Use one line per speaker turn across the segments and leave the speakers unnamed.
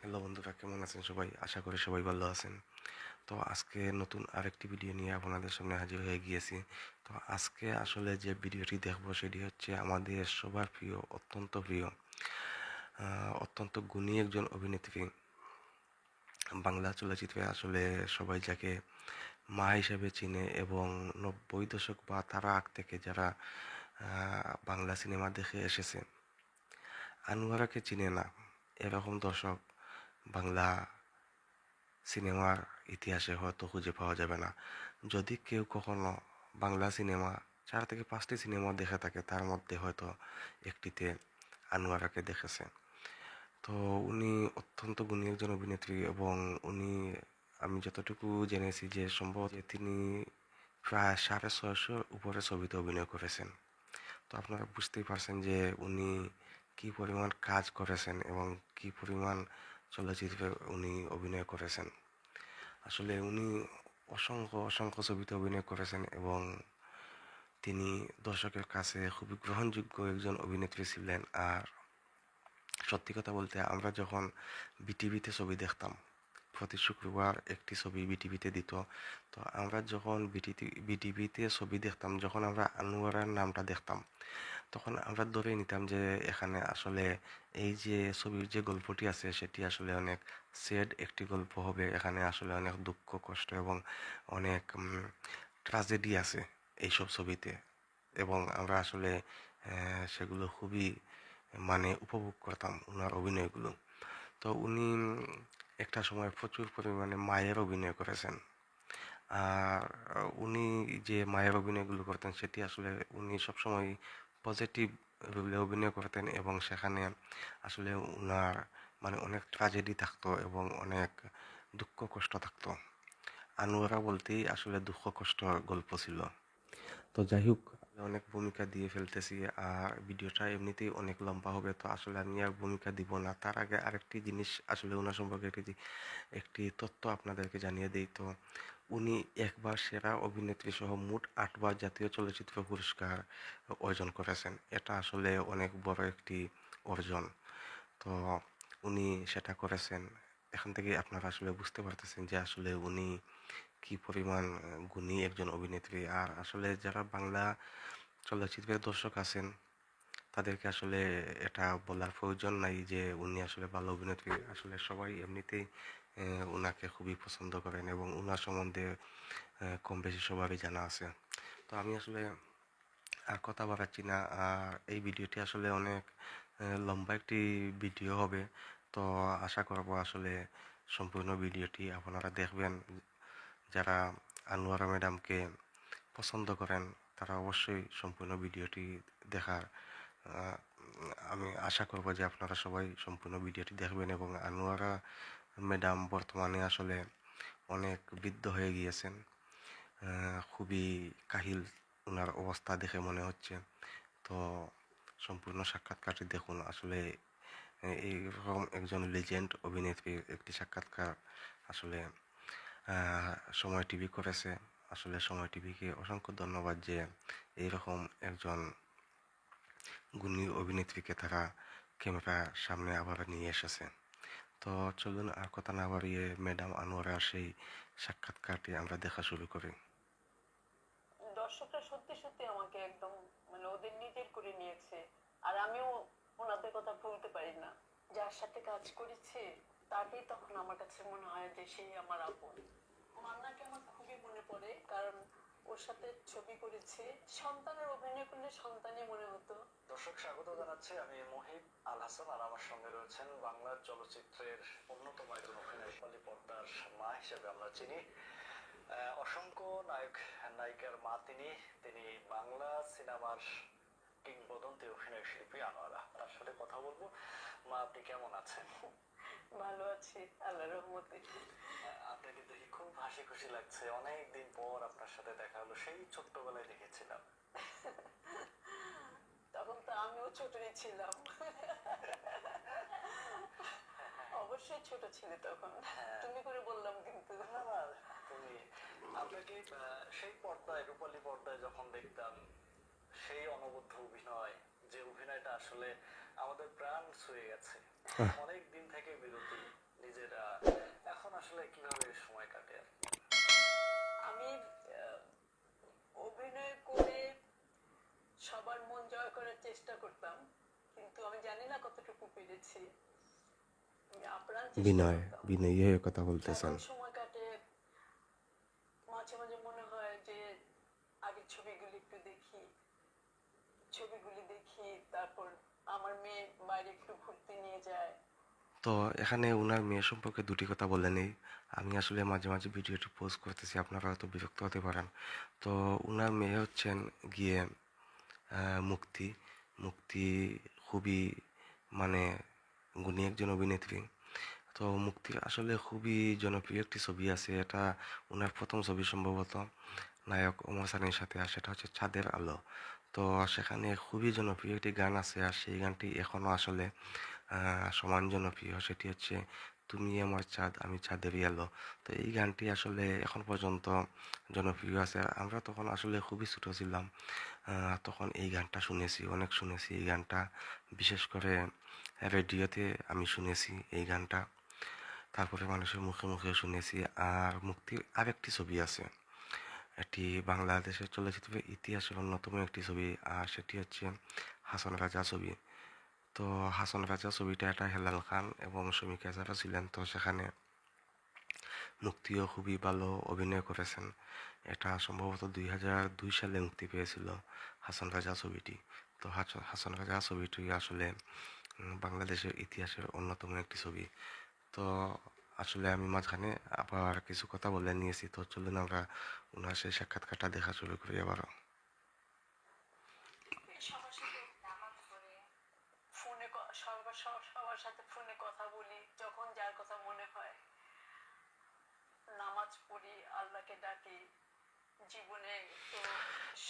Hello বন্ধুরা, কেমন আছেন সবাই? আশা করি সবাই ভালো আছেন। তো আজকে নতুন আরেকটি ভিডিও নিয়ে আপনাদের সামনে হাজির হয়ে গিয়েছি। তো আজকে আসলে যে ভিডিওটি দেখবো সেটি হচ্ছে আমাদের সবার প্রিয়, অত্যন্ত প্রিয়, অত্যন্ত গুণী একজন অভিনেত্রী। বাংলা চলচ্চিত্রে আসলে সবাই যাকে মা হিসেবে চিনে এবং ৯০ দশক বা তার আগ থেকে যারা বাংলা সিনেমা দেখে এসেছে, আনোয়ারাকে চিনে না এরকম দর্শক বাংলা সিনেমার ইতিহাসে হয়তো খুঁজে পাওয়া যাবে না। যদি কেউ কখনো বাংলা সিনেমা ৪ থেকে ৫টি সিনেমা দেখে থাকে, তার মধ্যে হয়তো একটিতে আনোয়ারাকে দেখেছে। তো উনি অত্যন্ত গুণী একজন অভিনেত্রী এবং উনি, আমি যতটুকু জেনেছি যে সম্ভবত তিনি প্রায় ৬৫০-র উপরে ছবিতে অভিনয় করেছেন। তো আপনারা বুঝতেই পারছেন যে উনি কি পরিমাণ কাজ করেছেন এবং কি পরিমাণ চলচ্চিত্রে উনি অভিনয় করেছেন। আসলে উনি অসংখ্য অসংখ্য ছবিতে অভিনয় করেছেন এবং তিনি দর্শকের কাছে খুবই গ্রহণযোগ্য একজন অভিনেত্রী ছিলেন। আর সত্যি কথা বলতে, আমরা যখন বিটিভিতে ছবি দেখতাম, প্রতি শুক্রবার একটি ছবি বিটিভিতে দিত। তো আমরা যখন বিটিভিতে ছবি দেখতাম, যখন আমরা আনোয়ারার নামটা দেখতাম, তখন আমরা ধরে নিতাম যে এখানে আসলে এই যে ছবির যে গল্পটি আছে সেটি আসলে অনেক স্যাড একটি গল্প হবে। এখানে আসলে অনেক দুঃখ কষ্ট এবং অনেক ট্রাজেডি আছে এইসব ছবিতে, এবং আমরা আসলে সেগুলো খুবই মানে উপভোগ করতাম ওনার অভিনয়গুলো। তো উনি একটা সময় প্রচুর পরিমাণে মায়ের অভিনয় করেছেন। আর উনি যে মায়ের অভিনয়গুলো করতেন সেটি আসলে উনি সবসময় পজিটিভ রোলে অভিনয় করতেন এবং সেখানে আসলে উনার মানে অনেক ট্র্যাজেডি থাকতো এবং অনেক দুঃখ কষ্ট থাকতো। আনোয়ারা বলতেই আসলে দুঃখ কষ্টর গল্প ছিল। তো যাই হোক, অনেক ভূমিকা দিয়ে ফেলতেছি আর ভিডিওটা এমনিতেই অনেক লম্বা হবে, তো আসলে আমি আর ভূমিকা দিব না। তার আগে আরেকটি জিনিস আসলে ওনার সম্পর্কে একটি তথ্য আপনাদেরকে জানিয়ে দিই। তো উনি একবার সেরা অভিনেত্রী সহ মোট ৮বার জাতীয় চলচ্চিত্র পুরস্কার অর্জন করেছেন। এটা আসলে অনেক বড় একটি অর্জন। তো উনি সেটা করেছেন। এখান থেকে আপনারা আসলে বুঝতে পারতেছেন যে আসলে উনি কি পরিমাণ গুণী একজন অভিনেত্রী। আর আসলে যারা বাংলা চলচ্চিত্রের দর্শক আছেন, তাদেরকে আসলে এটা বলার প্রয়োজন নাই যে উনি আসলে ভালো অভিনেত্রী। আসলে সবাই এমনিতেই উনাকে খুবই পছন্দ করেন এবং উনার সম্বন্ধে কম বেশি সবারই জানা আছে। তো আমি আসলে আর কথা বাড়াচ্ছি না। আর এই ভিডিওটি আসলে অনেক লম্বা একটি ভিডিও হবে। তো আশা করব আসলে সম্পূর্ণ ভিডিওটি আপনারা দেখবেন। যারা আনোয়ারা ম্যাডামকে পছন্দ করেন তারা অবশ্যই সম্পূর্ণ ভিডিওটি দেখার আহ, আমি আশা করব যে আপনারা সবাই সম্পূর্ণ ভিডিওটি দেখবেন। এবং আনোয়ারা ম্যাডাম বর্তমানে আসলে অনেক বৃদ্ধ হয়ে গিয়েছেন। খুবই কাহিল ওনার অবস্থা দেখে মনে হচ্ছে। তো সম্পূর্ণ সাক্ষাৎকারটি দেখুন। আসলে এইরকম একজন লেজেন্ড অভিনেত্রীর একটি সাক্ষাৎকার আসলে আহ, সময় টিভি করেছে। আসলে সময় টিভিকে অসংখ্য ধন্যবাদ যে এইরকম একজন গুণী অভিনেত্রীকে তারা ক্যামেরার সামনে আবার নিয়ে এসেছে। তো চলুন আর কথা না বাড়িয়ে ম্যাডাম আনোয়ারার সেই সাক্ষাৎকারটি আমরা দেখা শুরু করি।
দর্শকরা সত্যি সত্যি আমাকে একদম ওদের নিজের করে নিয়েছে। আর আমিও ওনাদের কথা ভুলতে পারি না। যার সাথে কাজ করেছি তাকেই তখন আমার কাছে মনে হয় যে সেই আমার আপন। মান্নাকে আমার খুবই মনে পড়ে, কারণ ওর সাথে ছবি করেছি। সন্তানের অভিনয় করলে সন্তানই মনে হতো। দর্শক স্বাগত জানাচ্ছি, আমি মুহিব আল হাসান, আর আমার সঙ্গে রয়েছেন বাংলার চলচ্চিত্রের অন্যতম একজন অভিনয়শালী, পর্দার মা হিসেবে আমরা চিনি। অসংখ্য নায়ক নায়িকার মা তিনি। তিনি বাংলা সিনেমার কিংবদন্তি অভিনয় শিল্পী আনোয়ারা। তার সাথে কথা বলবো। মা, আপনি কেমন আছেন? ভালো আছি আল্লাহর রহমতে। আপনাকে দেখে খুব হাসি খুশি লাগছে। অনেক দিন পর আপনার সাথে দেখা হলো, সেই ছোট্টবেলায় দেখেছিলাম। তখন তো আমিও ছোটই ছিলাম। অবশ্যই ছোট ছিলে তখন। তুমি করে বললাম কিন্তু। না না, তুমি, আপনাকে সেই পর্দায়, রূপালী পর্দায় যখন দেখতাম, সেই অনবদ্য অভিনয়, যে অভিনয়টা আসলে আমাদের প্রাণ ছুঁয়ে গেছে।
আহ,
অনেক দিন থেকে বিরতি, চেষ্টা করতাম, কিন্তু আমি জানি না কতটুকু পেরেছি। আমি আপ্রাণ চেষ্টা
বিনয়,
করতাম।
বিনয় কথা বলতেছেন।
এখন সময় কাটে, মাঝে মাঝে মনে হয় যে আগের ছবিগুলি একটু দেখি, ছবিগুলি দেখি, তারপর আমার মেয়ে বাইরে একটু ঘুরতে নিয়ে যায়।
তো এখানে উনার মেয়ে সম্পর্কে দুটি কথা বলে নেই। আমি আসলে মাঝে মাঝে ভিডিওটি পোস্ট করতেছি, আপনারা হয়তো বিরক্ত হতে পারেন। তো উনার মেয়ে হচ্ছেন গিয়ে মুক্তি। মুক্তি খুবই মানে গুণী একজন অভিনেত্রী। তো মুক্তির আসলে খুবই জনপ্রিয় একটি ছবি আছে, এটা ওনার প্রথম ছবি সম্ভবত নায়ক ওমর সানির সাথে, আর সেটা হচ্ছে চাঁদের আলো। তো সেখানে খুবই জনপ্রিয় একটি গান আছে, আর সেই গানটি এখনও আসলে সমান জনপ্রিয়, সেটি হচ্ছে তুমি আমার চাঁদ আমি চাঁদেরই আলো। তো এই গানটি আসলে এখন পর্যন্ত জনপ্রিয় আছে। আমরা তখন আসলে খুবই ছোট ছিলাম, তখন এই গানটা শুনেছি, অনেক শুনেছি এই গানটা, বিশেষ করে রেডিওতে আমি শুনেছি এই গানটা, তারপরে মানুষের মুখে মুখে শুনেছি। আর মুক্তির আরেকটি ছবি আছে, এটি বাংলাদেশের চলচ্চিত্রের ইতিহাসের অন্যতম একটি ছবি, আর সেটি হচ্ছে হাসন রাজা ছবি। তো হাসন রাজা ছবিটা এটা হেলাল খান এবং শমিকা যারা ছিলেন, তো সেখানে মুক্তিও খুবই ভালো অভিনয় করেছেন। এটা সম্ভবত 2002 সালে মুক্তি পেয়েছিল হাসন রাজা ছবিটি। তো হাসন রাজা ছবিটি আসলে বাংলাদেশের ইতিহাসের অন্যতম একটি ছবি। তো আসলে আমি মাঝখানে আবার কিছু কথা বলে নিয়েছি, তো চলুন আমরা ওনার সেই সাক্ষাৎকারটা দেখা শুরু করি আবারও।
সবার সাথে ফোনে সবার সাথে ফোনে কথা বলি, যখন যার কথা মনে হয়। নামাজ পড়ি, আল্লাহকে ডাকি। জীবনে তো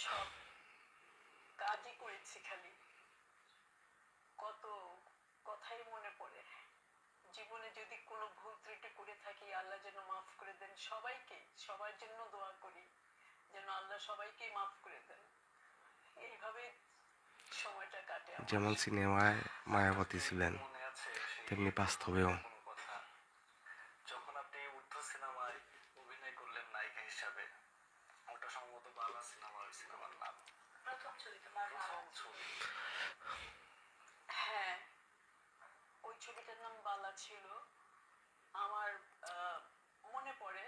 সব কাজই করেছি, খালি কত কথাই মনে পড়ে। জীবনে যদি কোনো ভুল ত্রুটি করে থাকি, আল্লাহ যেন মাফ করে দেন সবাইকে। সবার জন্য দোয়া করি যেন আল্লাহ সবাইকে মাফ করে দেন। এইভাবে সময়টা কাটে আমার।
যেমন সিনেমায় মায়াবতী ছিলেন, তেমনি বাস্তবেও।
যখন আপনি উর্দু সিনেমায় অভিনয় করলেন নায়িকা হিসাবে, ওটা সম্ভবত বাংলা সিনেমা, ওই সিনেমার নাম
প্রথম ছবি তোমার
প্রথম ছবি।
হ্যাঁ, ওই ছবিটার নাম বালা ছিল। আমার মনে পড়ে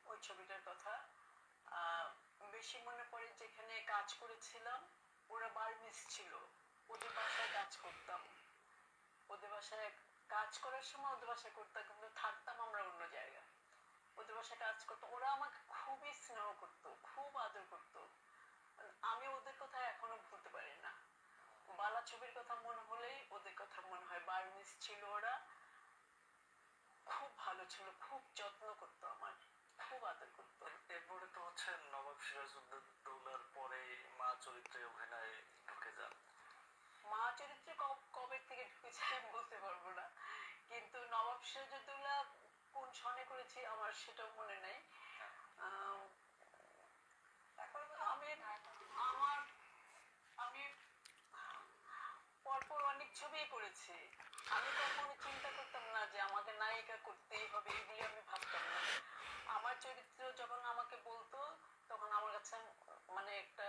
ওই ছবিটার কথা। আহ, বেশি মনে পড়ে যেখানে কাজ করেছিলাম, ওরা বার্মিজ ছিল, ওদের বাসায় কাজ করতাম। ওদের বাসায় কাজ করার সময় ওদের বাসায় করতাম, কিন্তু থাকতাম আমরা অন্য জায়গায়। ওদের বাসায় কাজ করতো, ওরা আমাকে খুবই স্নেহ করতো, খুব আদর করতো। আমি ওদের কথা এখনো ভুলতে পারি না। বালা ছবির কথা মনে হলেই ওদের কথা মনে হয়। বার্মিজ ছিল ওরা, খুব ভালো ছিল, খুব যত্ন করতো আমার, খুব আদর করতো।
এরপরে তো হচ্ছে নবাব সিরাজউদ্দৌলার পরে মা চরিত্রে অভিনয়ে ঢুকে যান।
মা চরিত্রে কবে থেকে ঢুকেছে আমি বলতে পারবো না, কিন্তু নবাব সিরাজউদ্দৌলা কোন সনে করেছি আমার সেটাও মনে নেই। আমি আমার আমি পরপর অনেক ছবি করেছি। আমি কখনো চিন্তা করতাম না যে আমাকে নায়িকা করতেই হবে, এগুলি আমি ভাবতাম না। আমার চরিত্র যখন আমাকে বলতো, তখন আমার কাছে মানে একটা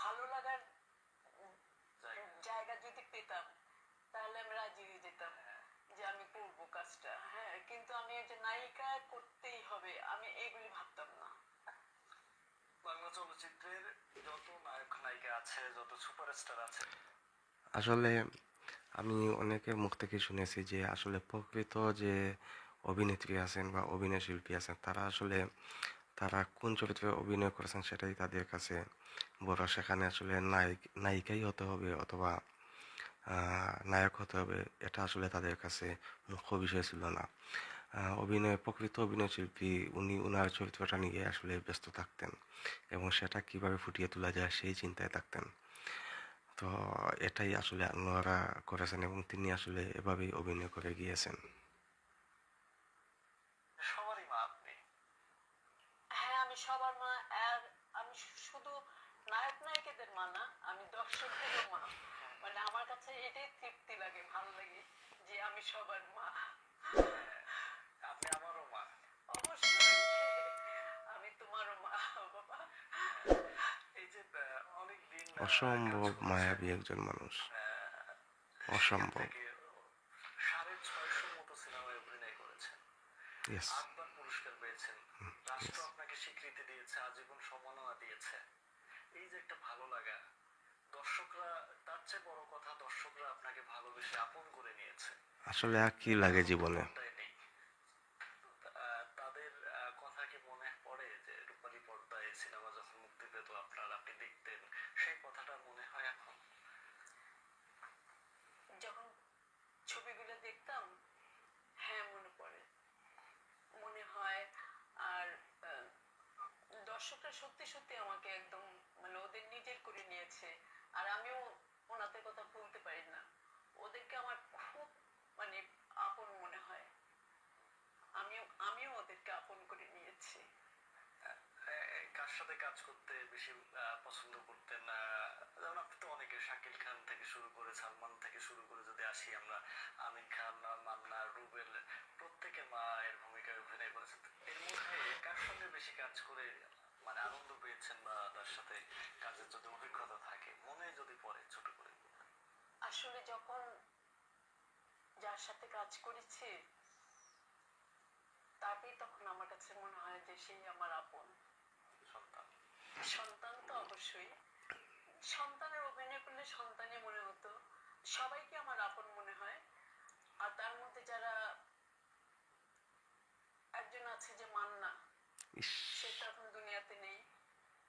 ভালো লাগার জায়গা যদি পেতাম, তাহলে আমি রাজি হয়ে যেতাম যে আমি করবো কাজটা। হ্যাঁ, কিন্তু আমি যে নায়িকা করতেই হবে, আমি এগুলি ভাবতাম না।
বাংলা চলচ্চিত্রের যত নায়ক নায়িকা আছে, যত সুপারস্টার আছে,
আসলে আমি অনেকের মুখ থেকে শুনেছি যে আসলে প্রকৃত যে অভিনেত্রী আছেন বা অভিনয় শিল্পী আছেন, তারা আসলে তারা কোন চরিত্রে অভিনয় করেছেন সেটাই তাদের কাছে বড়। সেখানে আসলে নায়িকাই হতে হবে অথবা নায়ক হতে হবে, এটা আসলে তাদের কাছে মুখ্য বিষয় ছিল না। প্রকৃত অভিনয় শিল্পী উনি ওনার চরিত্রটা নিয়ে আসলে ব্যস্ত থাকতেন এবং সেটা কিভাবে ফুটিয়ে তোলা যায় সেই চিন্তায় থাকতেন। তো এটাই আসলে আনোয়ারা করেছেন এবং তিনি আসলে এভাবেই অভিনয় করে গিয়েছেন।
সবারই মা আপনি।
হ্যাঁ, আমি সবার মা। আর আমি শুধু নায়ক নায়িকাদের মা না, আমি দর্শকদেরও মা। মানে আমার কাছে এটাই তৃপ্তি লাগে, ভালো লাগে যে আমি সবার মা।
আপনি আমারও মা।
অবশ্যই আমি তোমারও মা বাবা।
এই যে অনেক দিন
অসম্ভব
করতেছেন
মায়াবী একজন মানুষ,
সেখান
অসম্ভব।
থেকে 650 মতো সিনেমায় অভিনয় করেছেন,
ইয়েস।
8বার পুরস্কার পেয়েছেন, রাষ্ট্র
ইয়েস।
আপনাকে স্বীকৃতি দিয়েছে, আজীবন সম্মাননা দিয়েছে। এই যে একটা ভালো লাগা, দর্শকরা, তার চেয়ে বড় কথা দর্শকরা আপনাকে ভালোবেসে আপন করে নিয়েছে।
আসলে আর কি
মনে
লাগে
আনন্দ
জীবনে?
কোনটাই নেই। তাদের কথা কি মনে পড়ে যে রূপালী পর্দায় সিনেমা যখন মুক্তি পেত আপনি দেখতেন, সেই কথাটা মনে হয় এখন?
যখন ছবিগুলো দেখতাম, হ্যাঁ মনে পড়ে, মনে হয়। আর আহ, দর্শকরা সত্যি সত্যি আমাকে একদম ওদের নিজের করে নিয়েছে। আর আমিও ওনাদের কথা ভুলতে পারি না। ওদেরকে আমার খুব মানে আপন মনে হয়। আমিও ওদেরকে আপন করে নিয়েছি।
কার সাথে কাজ করতে বেশি পছন্দ করতেন? যেমন আপনি তো অনেকে, শাকিল খান থেকে শুরু করে, সালমান থেকে শুরু করে যদি আসি আমরা, আমিন খান, মান্না, রুবেল, প্রত্যেকে মায়ের ভূমিকায় অভিনয় করেছেন। এর মধ্যে কার সঙ্গে বেশি কাজ করে আনন্দ পেয়েছেন, বা তার সাথে কাজের যদি অভিজ্ঞতা থাকে, মনে যদি পড়ে ছোট করে?
আসলে যখন যার সাথে কাজ করেছি তাকেই তখন আমার কাছে মনে হয় যে সেই আমার আপন
সন্তান।
সন্তান। তো অবশ্যই সন্তানের অভিনয় করলে সন্তানই মনে হতো। সবাইকে আমার আপন মনে হয়। আর তার মধ্যে যারা একজন আছে যে মান্না,
ইস।
সে তো এখন দুনিয়াতে নেই,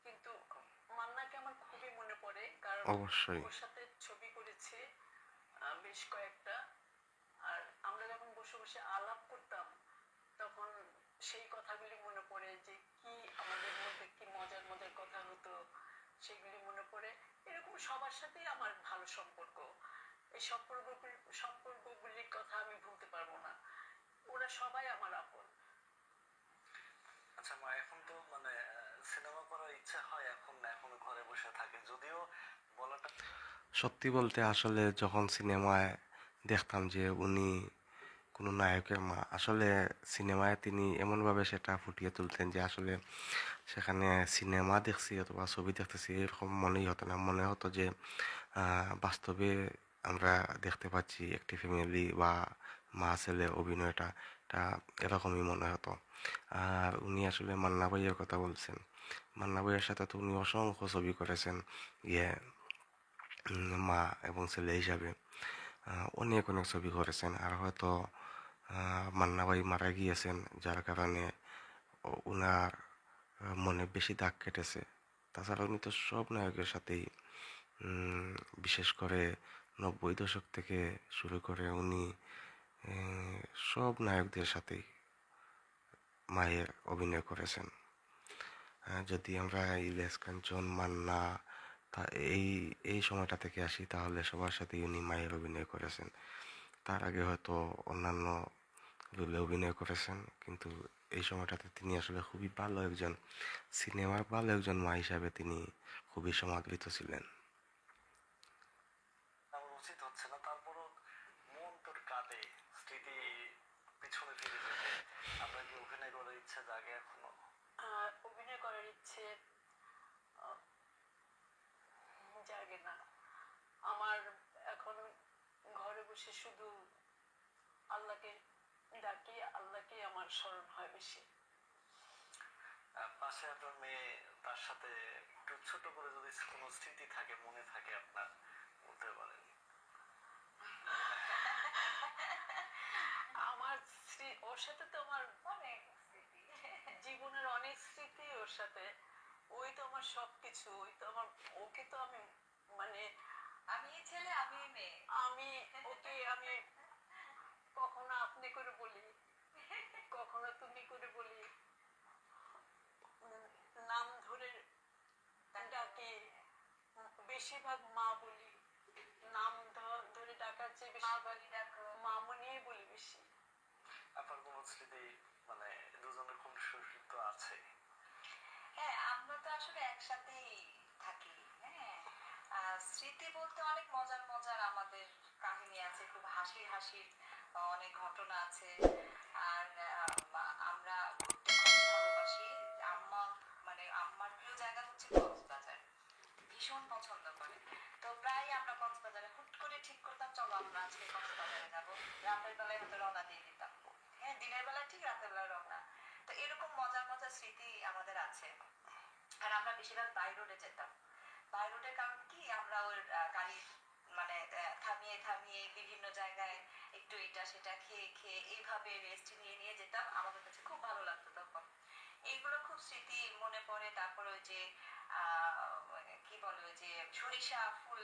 কিন্তু মান্নাকে আমার খুবই মনে পড়ে। কারণ
অবশ্যই।
ওর সাথে ছবি করেছি বেশ কয়েকটা। আর আমরা যখন বসে বসে আলাপ করতাম তখন সেই কথাগুলি মনে পড়ে, যে কি আমাদের মধ্যে কি মজার মজার কথা হতো, সেগুলি মনে পড়ে। এরকম সবার সাথেই আমার ভালো সম্পর্ক। এই সম্পর্কগুলির কথা আমি ভুলতে পারবো না। ওরা সবাই আমার আপন।
আচ্ছা মা, এখন তো সিনেমা করার ইচ্ছা হয়, এখন না, এখনো ঘরে বসে থাকে, যদিও বলাটা।
সত্যি বলতে আসলে যখন সিনেমায় দেখতাম যে উনি কোনো নায়কের মা, আসলে সিনেমায় তিনি এমনভাবে সেটা ফুটিয়ে তুলতেন যে আসলে সেখানে সিনেমা দেখছি অথবা ছবি দেখতেছি এরকম মনেই হতো না। মনে হতো যে বাস্তবে আমরা দেখতে পাচ্ছি একটি ফ্যামিলি বা মা ছেলে অভিনয়টা, এটা এরকমই মনে হতো। আর উনি আসলে মান্না ভাইয়ের কথা বলছেন, মান্না ভাইয়ের সাথে তো উনি অসংখ্য ছবি করেছেন, ইয়ে মা এবং ছেলে হিসাবে অনেক অনেক ছবি করেছেন। আর হয়তো মান্না ভাই মারা গিয়েছেন, যার কারণে ওনার মনে বেশি দাগ কেটেছে। তাছাড়া উনি তো সব নায়কের সাথেই, বিশেষ করে 90 দশক থেকে শুরু করে উনি সব নায়কদের সাথেই মায়ের অভিনয় করেছেন। যদি আমরা ইলিয়াস কাঞ্চন, মান্না, তা এই এই সময়টা থেকে আসি তাহলে সবার সাথেই উনি মায়ের অভিনয় করেছেন। তার আগে হয়তো অন্যান্য রোলে অভিনয় করেছেন, কিন্তু এই সময়টাতে তিনি আসলে খুবই ভালো একজন, সিনেমার ভালো একজন মা হিসাবে তিনি খুবই সমাদৃত ছিলেন।
আমার উচিত হচ্ছে না, তারপরও মন তোর কাঁদে স্মৃতি পিছনে ফিরে যেতে। আপনার কি অভিনয় করার ইচ্ছা জাগে এখনো?
অভিনয় করার ইচ্ছে জাগে না আমার। এখন ঘরে বসে শুধু আল্লাহকে ডাকি, আল্লাহকে আমার স্মরণ হয় বেশি।
পাশে আপনার মেয়ে, তার সাথে একটু ছোট করে যদি কোনো স্মৃতি থাকে, মনে থাকে আপনার, বলতে পারেন।
আমার ওর সাথে তো আমার অনেক স্মৃতি, জীবনের অনেক স্মৃতি ওর সাথে। ওই তো আমার সবকিছু, ওই তো আমার। ওকে তো আমি মানে আমি ছেলে আমি মেয়ে, আমি ওকে আমি কখনো আপনি করে বলি, কখনো তুমি করে বলি, নাম ধরে ডাকি। বেশিরভাগ মা বলি, নাম ধরে ডাকার চেয়ে বেশি মামনিই বলি বেশি।
আপনার কোনো স্মৃতি দুজনের কোন সুর তো আছে?
হ্যাঁ, আমরা তো আসলে একসাথেই থাকি। হ্যাঁ, স্মৃতি বলতে অনেক মজার মজার আমাদের কাহিনী আছে, খুব হাসির হাসির অনেক ঘটনা আছে। আর আমরা ঘুরতে খুব ভালোবাসি। আম্মা আম্মার প্রিয় জায়গা হচ্ছে কক্সবাজার, ভীষণ পছন্দ করে। থেকে কক্সবাজারে যাব, রাতের বেলায় হয়তো রওনা দিয়ে দিতাম। হ্যাঁ, দিনের বেলা ঠিক, রাতের বেলা রওনা। তো এরকম মজার মজার স্মৃতি আমাদের আছে। আর আমরা বেশিরভাগ বাই রোডে যেতাম। বাই রোডের কারণ কি, আমরা ওর গাড়ি মানে থামিয়ে থামিয়ে বিভিন্ন জায়গায় একটু এটা সেটা খেয়ে খেয়ে এইভাবে রেস্ট নিয়ে নিয়ে যেতাম। আমাদের কাছে খুব ভালো লাগতো তখন। এইগুলো খুব স্মৃতি মনে পড়ে। তারপর ওই যে কি বলে, ওই যে সরিষা ফুল,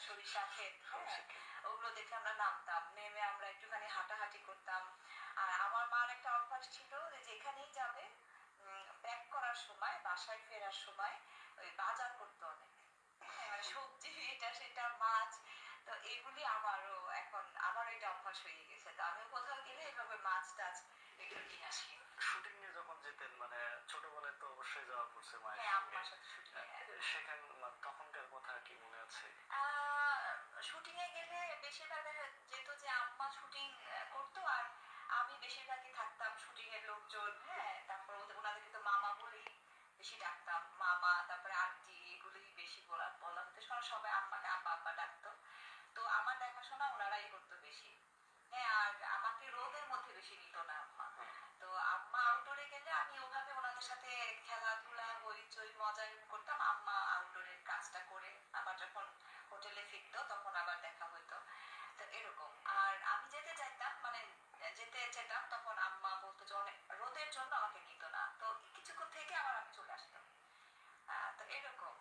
সরিষা ক্ষেত, হ্যাঁ, ওগুলো দেখে আমরা নামতাম, নেমে আমরা একটুখানি হাঁটাহাঁটি করতাম। আর আমার মার একটা অভ্যাস ছিল যে যেখানেই যাবে ব্যাক করার সময়, বাসায় ফেরার সময় ওই বাজার করতো অনেক। হ্যাঁ, মানে সবজি এটা সেটা, মাছ। তো এগুলি আমারও এটা অভ্যাস হয়ে গেছে। তো আমিও কোথাও গেলে এভাবে মাছ টাছ একটু নিয়ে আসি।
শুটিং এ যখন যেতেন মানে ছোটবেলায় তো অবশ্যই যাওয়া পড়ছে মায়ের
হ্যাঁ,
সঙ্গে,
আম্মার সাথে শুটিং এ।
সেখানে তখনকার কথা কি মনে আছে?
শুটিং এ গেলে বেশিরভাগ দেখা যেত যে আম্মা শুটিং করতো, আর আমি বেশিরভাগই থাকতাম শুটিং এর লোকজন। হ্যাঁ, তারপর ওনাদেরকে তো মামা বলেই বেশি ডাকতাম, মামা, তারপরে আন্টি, এগুলোই বেশি বলা বলা হতো। কারণ সবাই আম্মাকে আব্বা আব্বা ডাকতো। তো আমার দেখাশোনা ওনারাই করতো বেশি। হ্যাঁ, আর আমাকে রোদের মধ্যে বেশি নিত না আম্মা। তো আম্মা আউটডোরে গেলে আমি ওভাবে ওনাদের সাথে খেলাধুলা, হইচই, মজা করতাম। আম্মা আউটডোরের কাজটা করে আবার যখন হোটেলে ফিরতো তখন আবার দেখা হইতো। তো এরকম। আর আমি যেতে চাইতাম, মানে যেতে যেতাম, তখন আম্মা বলতো যে অনেক রোদের জন্য আমাকে নিত না। তো কিছুক্ষণ থেকে আবার আমি চলে আসতাম। তো এরকম।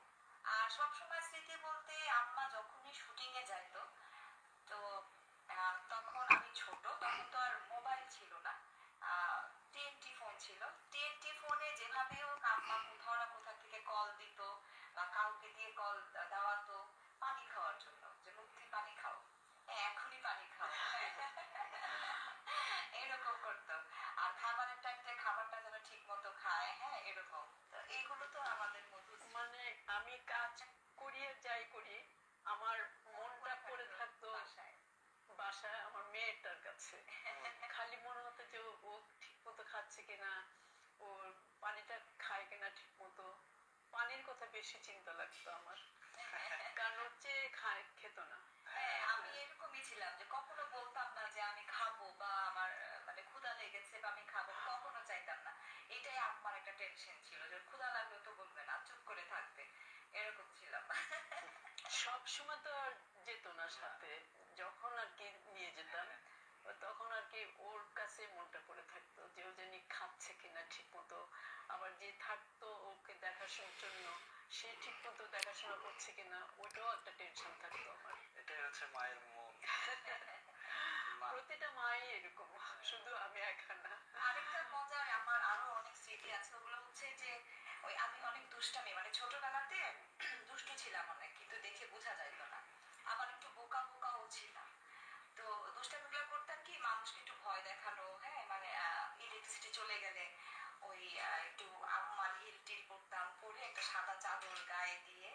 আর সবসময় স্মৃতি বলতে, আম্মা যখনই শুটিং এ যাইতো, তো তখন আমি ছোট, তখন তো আর মোবাইল ছিল না, টিএনটি ফোন ছিল। টিএনটি ফোনে যেভাবে হোক আম্মা কোথাও না কোথা থেকে কল দিত, বা কাউকে দিয়ে কল দেওয়াতো পানি খাওয়ার জন্য, যে মুক্তি পানি খাও, হ্যাঁ, এখনই পানি খাও, এরকম করতো। আর খাবারের টাইমটা খাবারটা যেন ঠিক মতো খায়, হ্যাঁ, এরকম। তো এইগুলো তো আমাদের মধুর স্মৃতি।
মানে আমি কাজ করি আর যাই করি, আমার মনটা পড়ে থাকতো
বাসায়।
বাসায় আমার মেয়েটার কাছে। খালি মনে হতো যে ও ঠিক মতো খাচ্ছে কিনা, ওর পানিটা খায় কিনা ঠিক মতো। পানির কথা বেশি চিন্তা লাগতো আমার, কারণ হচ্ছে খেত না।
হ্যাঁ, আমি এরকমই ছিলাম যে কখনো বলতাম না যে আমি খাবো, বা আমার মানে ক্ষুধা লেগেছে বা আমি খাবো, কখনো চাইতাম না। এটাই আমার একটা টেনশন ছিল যে ক্ষুধা লাগলে তো বলবে না, চুপ করে থাকবে, এরকম ছিলাম।
সব সময় তো আর যেত না সাথে, যখন আর কি নিয়ে যেতাম তখন আর কি ওর কাছে মনটা পড়ে থাকতো যে ও জানি খাচ্ছে কিনা ঠিক মতো। আবার যে থাকতো ওকে দেখাশোনার জন্য, সে ঠিক মতো দেখাশোনা করছে কিনা, ওটাও একটা টেনশন থাকতো আমার।
এটাই হচ্ছে মায়ের মন।
প্রতিটা মাই এরকম, শুধু আমি একা না।
আরেকটা মজার আমার আরো অনেক স্মৃতি আছে। ওগুলো হচ্ছে যে ওই আমি অনেক দুষ্টামি, মানে ছোটবেলাতে দুষ্টু ছিলাম অনেক, কিন্তু দেখে বোঝা যাইতো না। আবার একটু বোকা বোকাও ছিলাম। তো দুষ্টামিগুলো করতাম কি, মানুষকে একটু ভয় দেখানো, হ্যাঁ, মানে ইলেকট্রিসিটি চলে গেলে ওই একটু আম্মার হিল টিল পরতাম, পরে একটা সাদা চাদর গায়ে দিয়ে,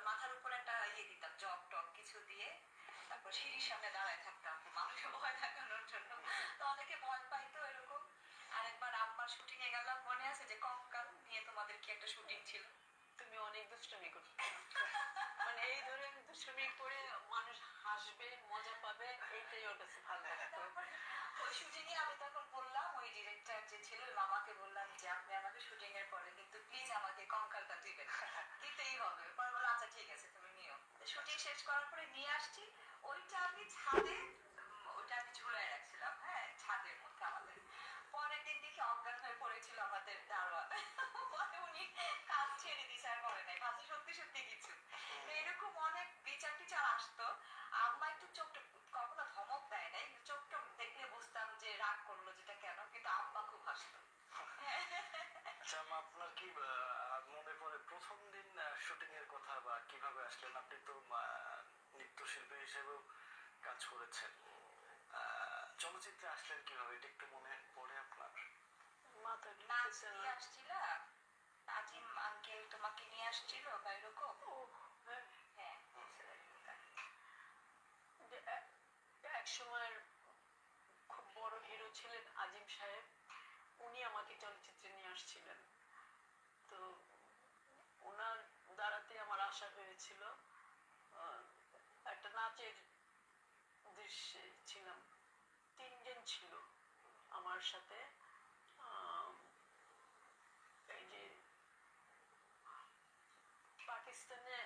মাথার উপর একটা দিতাম, জগ টগ কিছু দিয়ে, তারপর সিঁড়ির সামনে দাঁড়ায় থাকতাম মানুষকে ভয় দেখানোর জন্য। তো অনেকে ভয় পাইতো এরকম। আরেকবার আম্মার শুটিং এ গেলাম, মনে আছে যে কঙ্কাল নিয়ে তোমাদের কি একটা শুটিং ছিল?
তুমি অনেক দুষ্টামি করতে, মানে এই ধরে দুষ্টামি করে মানুষ হাসবে, মজা পাবে, এইটাই ওর কাছে ভালো লাগতো।
ওই শুটিং এ আমি তখন বললাম, ওই ডিরেক্টর যে ছিল ওই মামাকে বললাম যে আপনি আমাকে শুটিং এর পরে কিন্তু প্লিজ আমাকে কঙ্কালটা দিবেন, দিতেই হবে। পরে বললো আচ্ছা ঠিক আছে তুমি নিও। শুটিং শেষ করার পরে নিয়ে আসছি, ওইটা আমি ছাদে, ওইটা আমি ঝুলাই রাখছিলাম, হ্যাঁ, ছাদের মধ্যে আমাদের। পরের দিন দেখি অজ্ঞান হয়ে পড়েছিল আমাদের দারোয়ান। পরে উনি কাজ ছেড়ে দিছে, আর করে নাই, ভাবছি সত্যি সত্যি কিছু। তো এরকম অনেক বিচার টিচার আসতো। আম্মা একটু চোখ কখনো ধমক দেয় নাই, চোখ টোক দেখলে বুঝতাম যে রাগ করলো যেটা কেন, কিন্তু আব্বা খুব হাসতো।
আচ্ছা আম্মা, আপনার কি মনে পড়ে প্রথম দিন শুটিং এর কথা, বা কিভাবে আসলেন? আপনি তো নৃত্যশিল্পী হিসেবেও কাজ করেছেন, চলচ্চিত্রে আসলেন কিভাবে, এটা একটু মনে পড়ে আপনার?
মাথা
নাচ
ঢুকতেছে
দিয়ে
না।
আসছিল, আজিম আঙ্কেল তোমাকে নিয়ে আসছিল বা এরকম।
ও হ্যাঁ,
হ্যাঁ,
যে এক সময়ের খুব বড় হিরো ছিলেন আজিম সাহেব, উনি আমাকে চলচ্চিত্রে নিয়ে আসছিলেন। তো ওনার দ্বারাতে আমার আশা হয়েছিল একটা নাচের উদ্দেশ্যে ছিলাম। 3 জন ছিল আমার সাথে। আম, এই যে পাকিস্তানে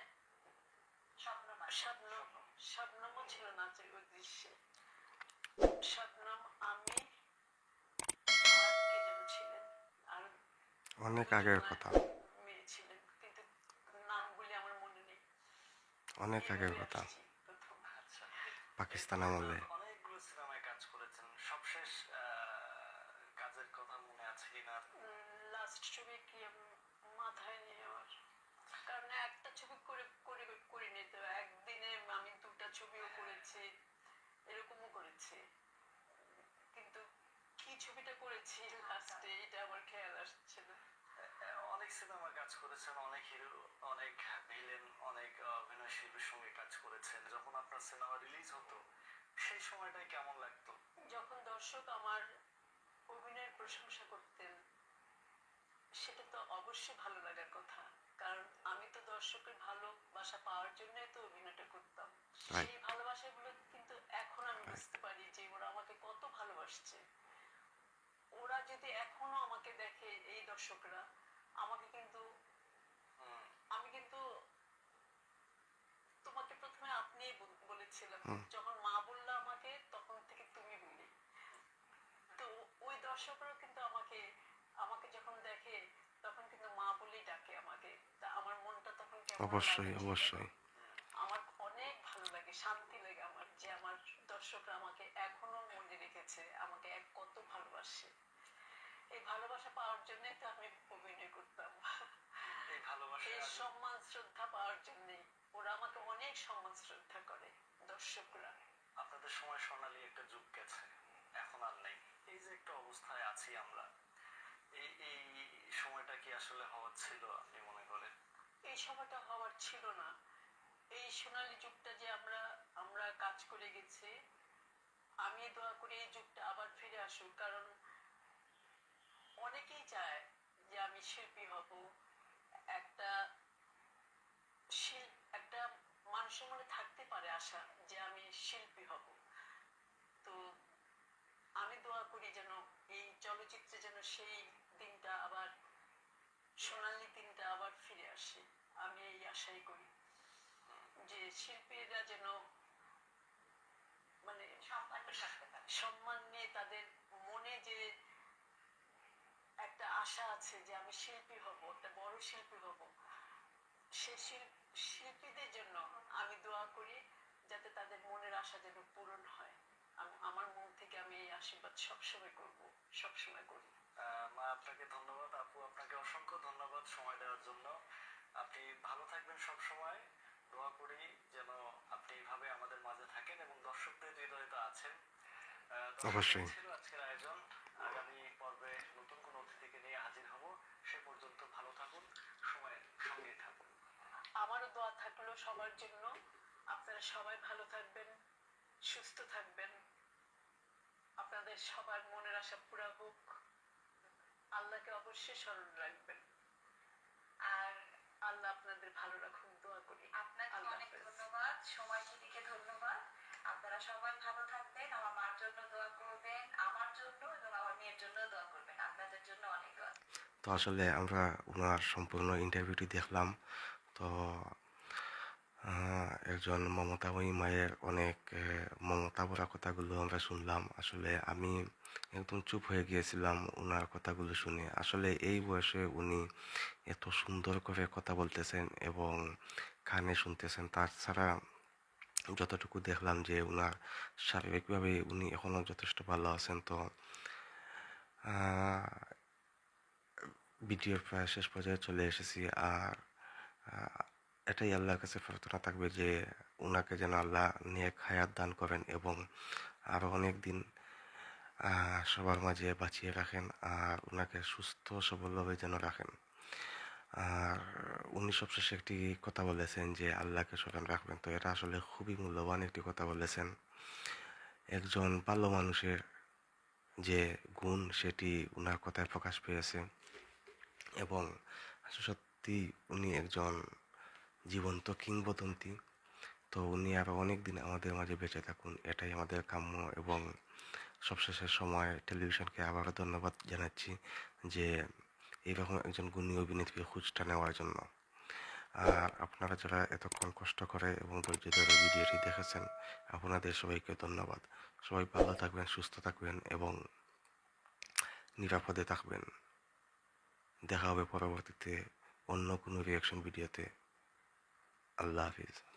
শবনম, শবনমও ছিল নাচের উদ্দেশ্যে। শবনম, আমি আর কে যেন ছিলেন, আর
অনেক
2জন
আগের কথা,
মেয়ে ছিলেন, কিন্তু নামগুলি আমার মনে নেই।
অনেক আগের
এইভাবে
কথা,
আসছি প্রথম।
আচ্ছা,
পাকিস্তান
এরপরে
আমলে।
তো অনেকগুলো সিনেমায় কাজ করেছেন। সবশেষ কাজের কথা মনে আছে কিনা?
লাস্ট ছবি কি মাথায় নেই আমার, কারণ একটা ছবি করে করে করিনি তো, একদিনে আমি 2টা ছবিও করেছি, এরকমও করেছি, কিন্তু কি ছবিটা করেছি লাস্টে এটা আমার খেয়াল আসছে না।
অনেক সিনেমা কাজ করেছেন, অনেক হিরো, অনেক ভিলেন, অনেক অভিনয় শিল্পীর সঙ্গে কাজ করেছেন। যখন আপনার সিনেমা রিলিজ হতো সেই সময়টাই কেমন লাগতো?
যখন দর্শক আমার অভিনয়ের প্রশংসা করতেন, সেটা তো অবশ্যই ভালো লাগার কথা, কারণ আমি তো দর্শকের ভালোবাসা পাওয়ার জন্যই তো অভিনয়টা করতাম।
রাইট,
সেই ভালোবাসাগুলো কিন্তু এখন আমি
রাইট।
বুঝতে পারি যে ওরা আমাকে কত ভালোবাসছে। ওরা যদি এখনো আমাকে দেখে, এই দর্শকরা আমাকে কিন্তু,
হুম,
আমি কিন্তু তোমাকে প্রথমে আপনিই বলেছিলাম,
হুম,
যখন মা বললো আমাকে তখন থেকে তুমি বলি। তো ওই দর্শকরা কিন্তু আমাকে, আমাকে যখন দেখে তখন কিন্তু মা বলেই ডাকে আমাকে। তা আমার মনটা তখন কেমন
অবশ্যই,
লাগে,
অবশ্যই।
আমার অনেক ভালো লাগে, শান্তি লাগে আমার, যে আমার দর্শকরা আমাকে এখনো মনে রেখেছে, আমাকে কত ভালোবাসে। এই ভালোবাসা পাওয়ার জন্যই তো আমি অভিনয় করতাম,
এই ভালোবাসা
এই সম্মান শ্রদ্ধা পাওয়ার জন্যই। ওরা আমাকে অনেক সম্মান শ্রদ্ধা করে দর্শকরা।
আপনাদের সময় স্বর্ণালী একটা যুগ গেছে, এখন আর নেই। এই যে একটা অবস্থায় আছি আমরা, এই সময়টা কি আসলে হওয়ার ছিল আপনি মনে করেন?
এই সময়টা হওয়ার ছিল না। এই সোনালী যুগটা যে আমরা আমরা কাজ করে গেছি, আমি দোয়া করি এই যুগটা আবার ফিরে আসুক, কারণ অনেকেই চায় যে আমি শিল্পী হব, একটা একটা মানুষের মনে থাকতে পারে আশা যে আমি শিল্পী হব। তো আমি দোয়া করি যেন এই চলচ্চিত্রে যেন সেই দিনটা আবার, সোনালী দিনটা আবার ফিরে আসে। আমি এই আশাই করি যে শিল্পীরা যেন মানে সম্মান নিয়ে, তাদের মনে যে একটা আশা আছে যে আমি শিল্পী হব, একটা বড় শিল্পী হব, সে শিল্পীদের জন্য আমি দোয়া করি যাতে তাদের মনের আশা যেন পূরণ হয়। আমার মন থেকে আমি এই আশীর্বাদ সবসময় করব, সবসময় করি।
মা আপনাকে ধন্যবাদ, আপু আপনাকে অসংখ্য ধন্যবাদ সময় দেওয়ার জন্য। আপনি ভালো থাকবেন সব সময়। দোয়া করি যেন আপনি এইভাবে আমাদের মাঝে থাকেন এবং দর্শকদের হৃদয়ে তো আছেন। দর্শক,
অবশ্যই।
এই ছিল আজকের আয়োজন। আগামী পর্বে নতুন কোনো অতিথিকে নিয়ে হাজির হব। সে পর্যন্ত ভালো থাকুন, সময়ের সঙ্গে থাকুন।
আমারও দোয়া থাকলো সবার জন্য, আপনারা সবাই ভালো থাকবেন, সুস্থ থাকবেন, আপনাদের সবার মনের আশা পুরা হোক। আল্লাহকে অবশ্যই স্মরণ রাখবেন,
আর
আল্লাহ আপনাদের ভালো রাখুন, দোয়া করি।
আপনাকে
আল্লাহ
অনেক
হাফেজ।
ধন্যবাদ, সময় দিকে ধন্যবাদ। আপনারা সবাই ভালো থাকবেন, আমার মার জন্য দোয়া করবেন, আমার জন্য এবং আমার মেয়ের জন্য দোয়া করবেন। আপনাদের জন্য অনেক দোয়া।
তো আসলে আমরা ওনার সম্পূর্ণ ইন্টারভিউটি দেখলাম। তো একজন মমতাময়ী মায়ের অনেক মমতা ভরা কথাগুলো আমরা শুনলাম। আসলে আমি একদম চুপ হয়ে গিয়েছিলাম ওনার কথাগুলো শুনে। আসলে এই বয়সে উনি এত সুন্দর করে কথা বলতেছেন এবং কানে শুনতেছেন। তাছাড়া যতটুকু দেখলাম যে উনার শারীরিকভাবে উনি এখনও যথেষ্ট ভালো আছেন। তো আহ, ভিডিওর প্রায় শেষ পর্যায়ে চলে এসেছি। আর আহ, এটাই আল্লাহর কাছে প্রার্থনা থাকবে যে উনাকে যেন আল্লাহ নেক হায়াত দান করেন এবং আরও অনেক দিন সবার মাঝে বাঁচিয়ে রাখেন, আর উনাকে সুস্থ সবলভাবে যেন রাখেন। আর উনি সবশেষে একটি কথা বলেছেন যে আল্লাহকে স্মরণ রাখবেন। তো এটা আসলে খুবই মূল্যবান একটি কথা বলেছেন। একজন ভালো মানুষের যে গুণ সেটি উনার কথায় প্রকাশ পেয়েছে এবং সত্যি উনি একজন জীবন্ত কিংবদন্তি। তো উনি আরও অনেক দিন আমাদের মাঝে বেঁচে থাকুন, এটাই আমাদের কাম্য। এবং সবশেষের সময় টেলিভিশনকে আবারও ধন্যবাদ জানাচ্ছি যে এইরকম একজন গুণী অভিনেত্রীর খোঁজটা নেওয়ার জন্য। আর আপনারা যারা এতক্ষণ কষ্ট করে এবং ধৈর্য ধরে ভিডিওটি দেখেছেন, আপনাদের সবাইকে ধন্যবাদ। সবাই ভালো থাকবেন, সুস্থ থাকবেন এবং নিরাপদে থাকবেন। দেখা হবে পরবর্তীতে অন্য কোনো রিয়াকশন ভিডিওতে। আল্লাহ হাফিজ।